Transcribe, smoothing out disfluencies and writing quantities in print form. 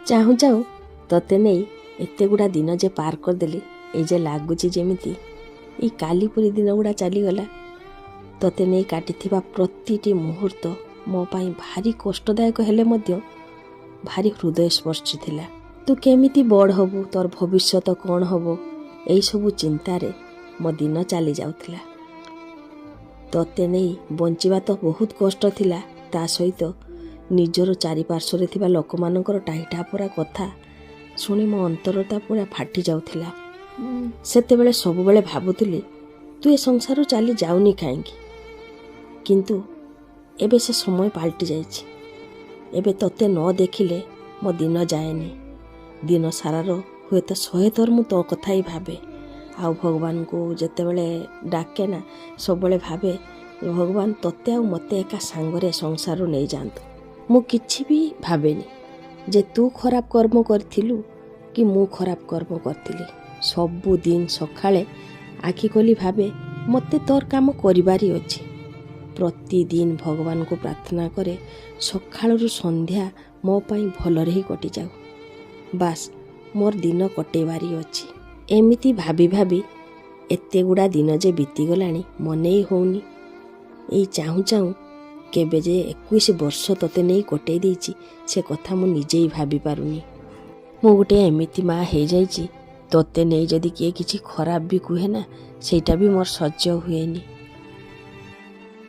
ଚାହୁଁ ଚାହୁଁ ତତେ ନେଇ ଏତେ ଗୁଡ଼ା ଦିନ ଯେ ପାର କରିଦେଲି, ଏଇ ଯେ ଲାଗୁଛି ଯେମିତି ଏଇ କାଲି ପରି ଦିନ ଗୁଡ଼ା ଚାଲିଗଲା। ତତେ ନେଇ କାଟିଥିବା ପ୍ରତିଟି ମୁହୂର୍ତ୍ତ ମୋ ପାଇଁ ଭାରି କଷ୍ଟଦାୟକ ହେଲେ ମଧ୍ୟ ଭାରି ହୃଦୟସ୍ପର୍ଶୀ ଥିଲା। ତୁ କେମିତି ବଡ଼ ହବୁ, ତୋର ଭବିଷ୍ୟତ କ'ଣ ହବ, ଏଇସବୁ ଚିନ୍ତାରେ ମୋ ଦିନ ଚାଲି ଯାଉଥିଲା। ତତେ ନେଇ ବଞ୍ଚିବା ତ ବହୁତ କଷ୍ଟ ଥିଲା, ତା ସହିତ ନିଜର ଚାରିପାର୍ଶ୍ୱରେ ଥିବା ଲୋକମାନଙ୍କର ଟାହିଟାପରା କଥା ଶୁଣି ମୋ ଅନ୍ତରଟା ପୁରା ଫାଟି ଯାଉଥିଲା। ସେତେବେଳେ ସବୁବେଳେ ଭାବୁଥିଲି ତୁ ଏ ସଂସାରରୁ ଚାଲି ଯାଉନି କାହିଁକି, କିନ୍ତୁ ଏବେ ସେ ସମୟ ପାଲଟି ଯାଇଛି। ଏବେ ତତେ ନ ଦେଖିଲେ ମୋ ଦିନ ଯାଏନି। ଦିନ ସାରାର ହୁଏତ 100 ଥର ମୁଁ ତୋ କଥା ହିଁ ଭାବେ। ଆଉ ଭଗବାନଙ୍କୁ ଯେତେବେଳେ ଡାକେ ନା, ସବୁବେଳେ ଭାବେ ଭଗବାନ ତତେ ଆଉ ମୋତେ ଏକା ସାଙ୍ଗରେ ସଂସାରରୁ ନେଇଯାଆନ୍ତୁ। ମୁଁ କିଛି ବି ଭାବେନି ଯେ ତୁ ଖରାପ କର୍ମ କରିଥିଲୁ କି ମୁଁ ଖରାପ କର୍ମ କରିଥିଲି। ସବୁଦିନ ସକାଳେ ଆଖି ଖୋଲି ଭାବେ ମୋତେ ତୋର କାମ କରିବାରି ଅଛି। ପ୍ରତିଦିନ ଭଗବାନଙ୍କୁ ପ୍ରାର୍ଥନା କରେ ସକାଳରୁ ସନ୍ଧ୍ୟା ମୋ ପାଇଁ ଭଲରେ ହିଁ କଟିଯାଉ। ବାସ୍ ମୋର ଦିନ କଟେଇବାରି ଅଛି। ଏମିତି ଭାବି ଭାବି ଏତେ ଗୁଡ଼ା ଦିନ ଯେ ବିତିଗଲାଣି ମନେ ହିଁ ହେଉନି। ଏଇ ଚାହୁଁ ଚାହୁଁ କେବେ ଯେ 21 ବର୍ଷ ତତେ ନେଇ କଟେଇ ଦେଇଛି ସେ କଥା ମୁଁ ନିଜେ ହିଁ ଭାବିପାରୁନି। ମୁଁ ଗୋଟେ ଏମିତି ମା ହେଇଯାଇଛି, ତତେ ନେଇ ଯଦି କିଏ କିଛି ଖରାପ ବି କୁହେ ନା, ସେଇଟା ବି ମୋର ସହ୍ୟ ହୁଏନି।